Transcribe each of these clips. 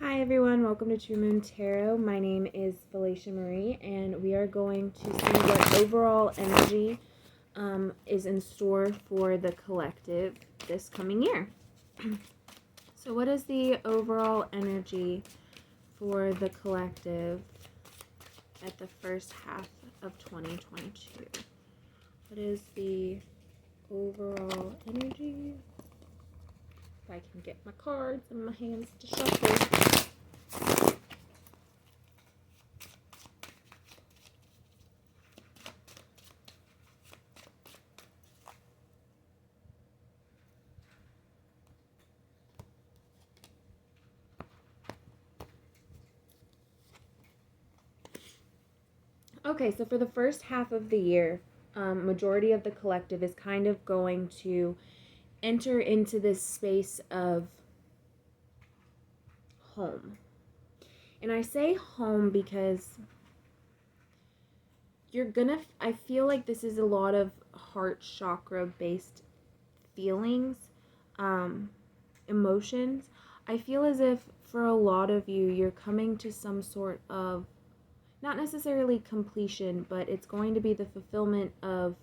Hi everyone, welcome to True Moon Tarot. My name is FeleciaMarie, and we are going to see what overall energy is in store for the collective this coming year. So what is the overall energy for the collective at the first half of 2022? What is the overall energy? If I can get my cards in my hands to shuffle. Okay, so for the first half of the year, majority of the collective is kind of going to enter into this space of home. And I say home because I feel like this is a lot of heart chakra based feelings, emotions. I feel as if for a lot of you, you're coming to some sort of, not necessarily completion, but it's going to be the fulfillment of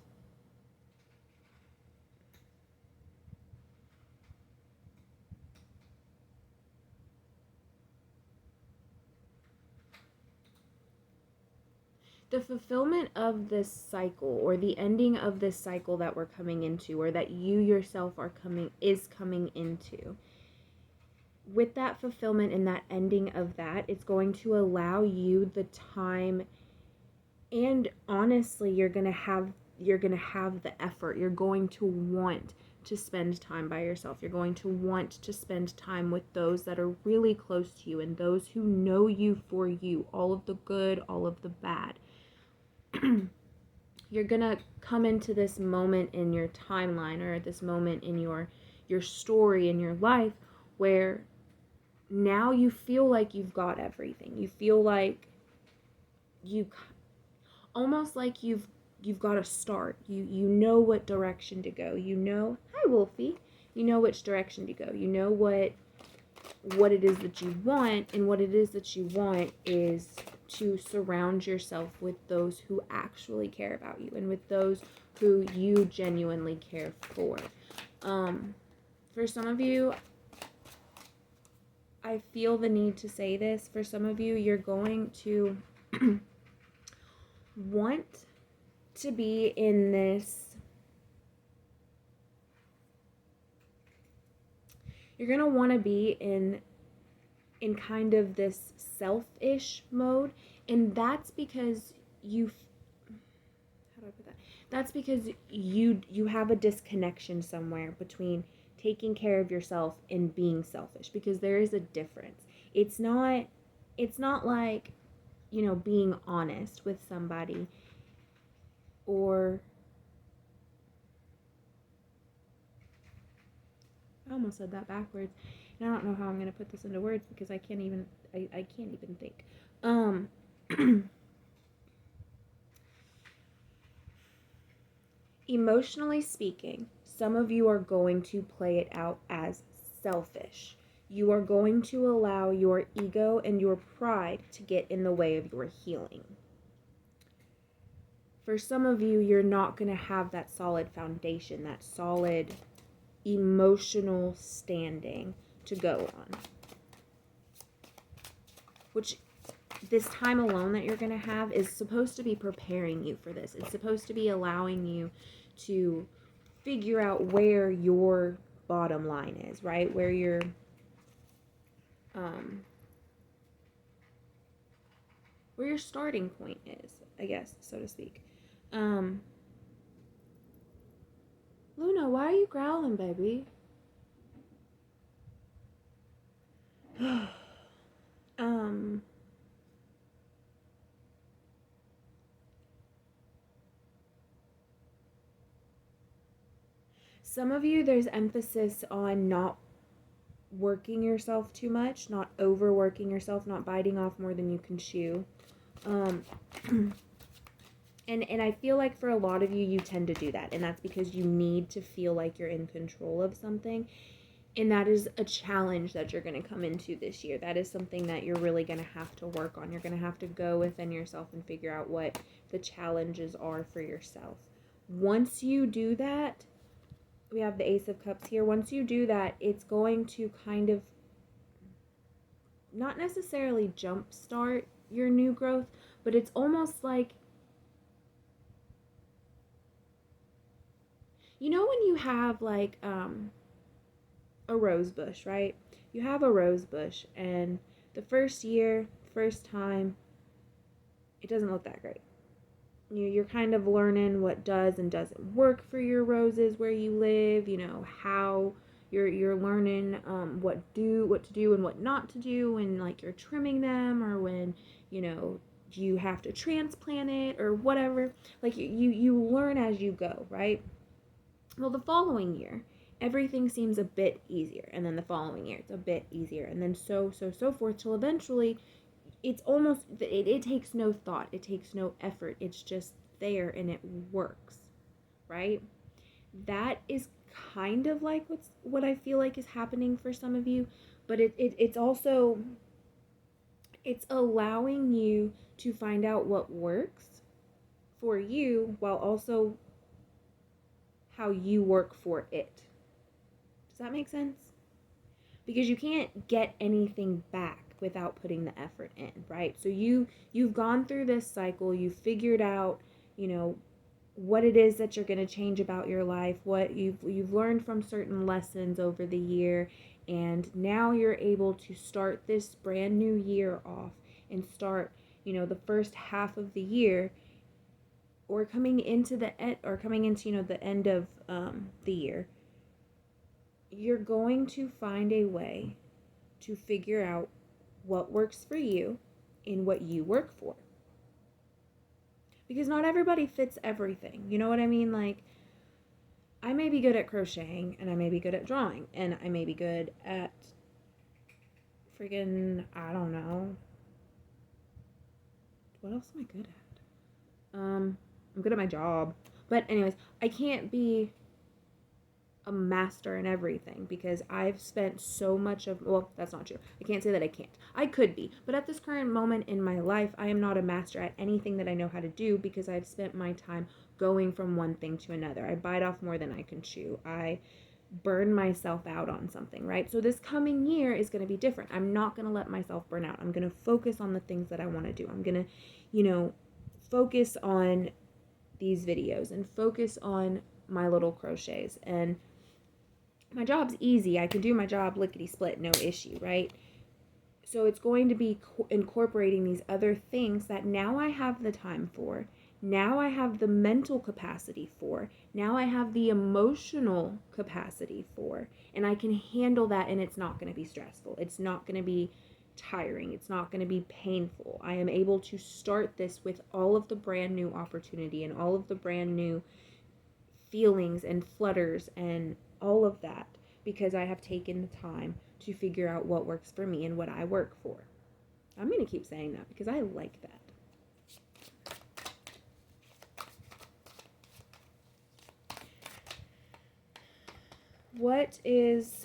this cycle, or the ending of this cycle that we're coming into, or that you yourself are coming into. With that fulfillment and that ending of that, it's going to allow you the time, and honestly, you're going to have the effort. You're going to want to spend time by yourself. You're going to want to spend time with those that are really close to you and those who know you for you, all of the good, all of the bad. You're gonna come into this moment in your timeline, or this moment in your story in your life, where now you feel like you've got everything. You feel like almost like you've got to start. You know what direction to go. You know, hi Wolfie. You know which direction to go. You know what it is that you want, and what it is that you want is to surround yourself with those who actually care about you and with those who you genuinely care for. For some of you, I feel the need to say this. For some of you, you're going to want to be in this, you're going to want to be in kind of this selfish mode, and that's because that's because you have a disconnection somewhere between taking care of yourself and being selfish, because there is a difference. It's not like, being honest with somebody, or I almost said that backwards, and I don't know how I'm going to put this into words because I can't even think. Emotionally speaking, some of you are going to play it out as selfish. You are going to allow your ego and your pride to get in the way of your healing. For some of you, you're not going to have that solid foundation, that solid emotional standing to go on. Which this time alone that you're going to have is supposed to be preparing you for this. It's supposed to be allowing you to figure out where your bottom line is, right? Where your starting point is, I guess, so to speak. Luna, why are you growling, baby? Some of you, there's emphasis on not working yourself too much, not overworking yourself, not biting off more than you can chew. And I feel like for a lot of you, you tend to do that, and that's because you need to feel like you're in control of something. And that is a challenge that you're going to come into this year. That is something that you're really going to have to work on. You're going to have to go within yourself and figure out what the challenges are for yourself. Once you do that, we have the Ace of Cups here. Once you do that, it's going to kind of not necessarily jumpstart your new growth, but it's almost like, you know, when you have like a rose bush, right? You have a rose bush, and the first year, first time, it doesn't look that great. You're kind of learning what does and doesn't work for your roses where you live, you know, how you're learning what to do and what not to do when like you're trimming them, or when, you know, you have to transplant it or whatever. Like you learn as you go, right? Well, the following year, everything seems a bit easier, and then the following year it's a bit easier, and then so forth, till eventually it's almost, it takes no thought, it takes no effort, it's just there and it works, right? That is kind of like what I feel like is happening for some of you, but it's also, it's allowing you to find out what works for you while also how you work for it. Does that make sense? Because you can't get anything back without putting the effort in, right? So you've gone through this cycle, you've figured out, you know, what it is that you're going to change about your life, what you've learned from certain lessons over the year, and now you're able to start this brand new year off and start, you know, the first half of the year, or coming into you know, the end of the year. You're going to find a way to figure out what works for you and what you work for. Because not everybody fits everything. You know what I mean? Like, I may be good at crocheting, and I may be good at drawing, and I may be good at friggin', I don't know. What else am I good at? I'm good at my job. But anyways, I can't be a master in everything because I've spent so much of, well, that's not true. I can't say that I can't. I could be, but at this current moment in my life, I am not a master at anything that I know how to do because I've spent my time going from one thing to another. I bite off more than I can chew. I burn myself out on something, right? So this coming year is going to be different. I'm not going to let myself burn out. I'm going to focus on the things that I want to do. I'm going to, you know, focus on these videos and focus on my little crochets, and my job's easy. I can do my job lickety-split, no issue, right? So it's going to be incorporating these other things that now I have the time for. Now I have the mental capacity for. Now I have the emotional capacity for. And I can handle that, and it's not going to be stressful. It's not going to be tiring. It's not going to be painful. I am able to start this with all of the brand new opportunity and all of the brand new feelings and flutters and all of that, because I have taken the time to figure out what works for me and what I work for. I'm going to keep saying that because I like that. What is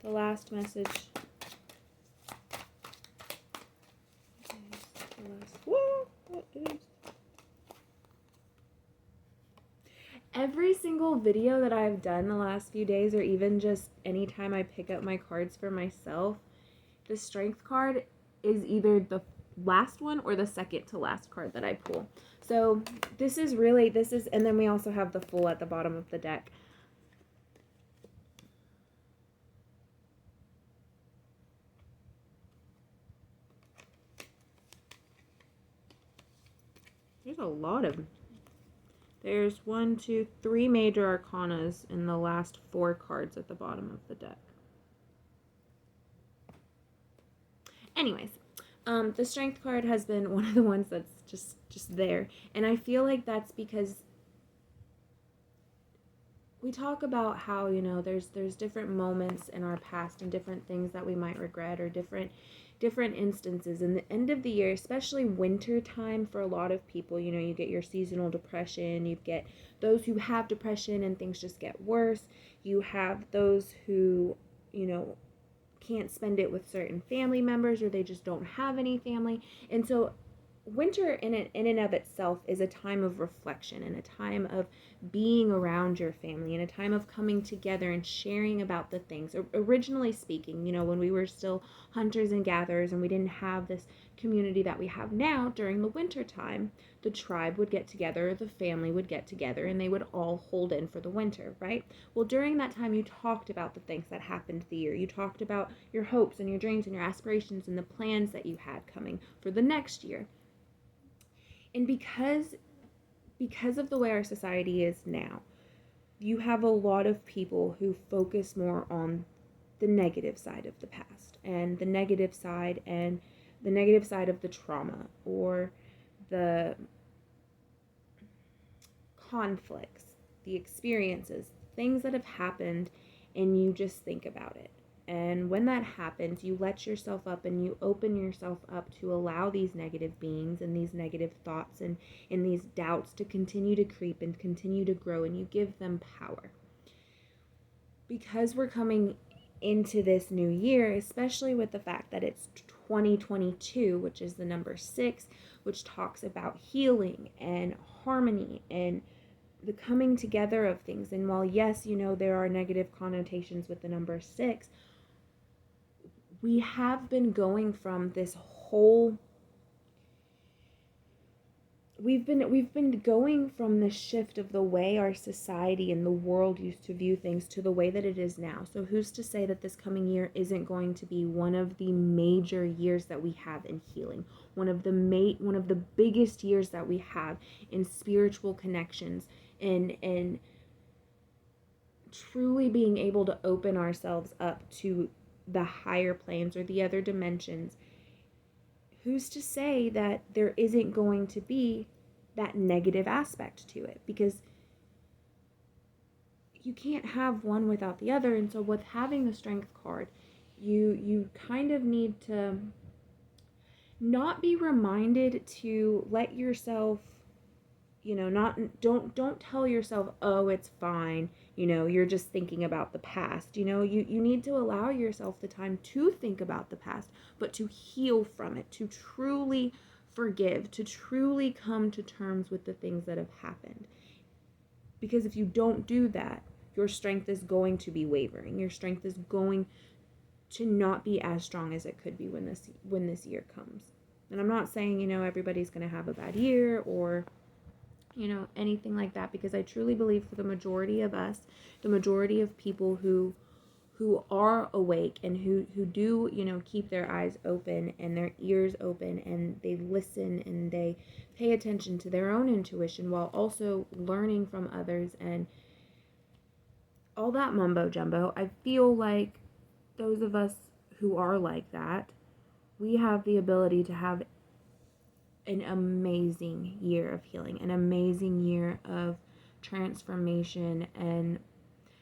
the last message? What is every single video that I've done the last few days, or even just anytime I pick up my cards for myself, the strength card is either the last one or the second to last card that I pull. So this is, and then we also have the Fool at the bottom of the deck. There's a lot of, there's 1, 2, 3 major arcanas in the last 4 cards at the bottom of the deck. Anyways, the strength card has been one of the ones that's just there. And I feel like that's because we talk about how, you know, there's different moments in our past and different things that we might regret, or different instances. In the end of the year, especially winter time, for a lot of people, you know, you get your seasonal depression, you get those who have depression and things just get worse. You have those who, you know, can't spend it with certain family members, or they just don't have any family. And so winter in and of itself is a time of reflection and a time of being around your family and a time of coming together and sharing about the things. Originally speaking, you know, when we were still hunters and gatherers and we didn't have this community that we have now, during the winter time, the tribe would get together, the family would get together, and they would all hold in for the winter, right? Well, during that time, you talked about the things that happened the year. You talked about your hopes and your dreams and your aspirations and the plans that you had coming for the next year. And because of the way our society is now, you have a lot of people who focus more on the negative side of the past and the negative side of the trauma or the conflicts, the experiences, things that have happened, and you just think about it. And when that happens, you let yourself up and you open yourself up to allow these negative beings and these negative thoughts and these doubts to continue to creep and continue to grow, and you give them power. Because we're coming into this new year, especially with the fact that it's 2022, which is the number 6, which talks about healing and harmony and the coming together of things. And while, yes, you know, there are negative connotations with the number 6, we have been going from this whole we've been going from the shift of the way our society and the world used to view things to the way that it is now. So who's to say that this coming year isn't going to be one of the major years that we have in healing, one of the biggest years that we have in spiritual connections and truly being able to open ourselves up to the higher planes or the other dimensions. Who's to say that there isn't going to be that negative aspect to it? Because you can't have one without the other. And so with having the Strength card, you kind of need to not be reminded to let yourself, you know, don't tell yourself, oh, it's fine, you know, you're just thinking about the past. You know, you need to allow yourself the time to think about the past, but to heal from it, to truly forgive, to truly come to terms with the things that have happened. Because if you don't do that, your strength is going to be wavering. Your strength is going to not be as strong as it could be when this year comes. And I'm not saying, you know, everybody's going to have a bad year or, you know, anything like that, because I truly believe for the majority of us, the majority of people who are awake and who do, you know, keep their eyes open and their ears open and they listen and they pay attention to their own intuition while also learning from others and all that mumbo jumbo. I feel like those of us who are like that, we have the ability to have an amazing year of healing, an amazing year of transformation, and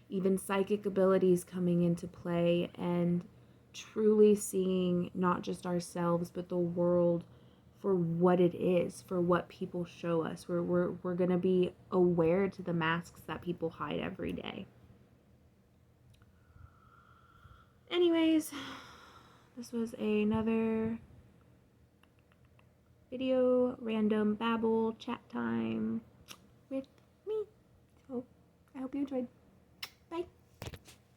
even psychic abilities coming into play, and truly seeing not just ourselves but the world for what it is, for what people show us. We're going to be aware to the masks that people hide every day. Anyways, this was another video, random babble, chat time with me. So I hope you enjoyed. Bye.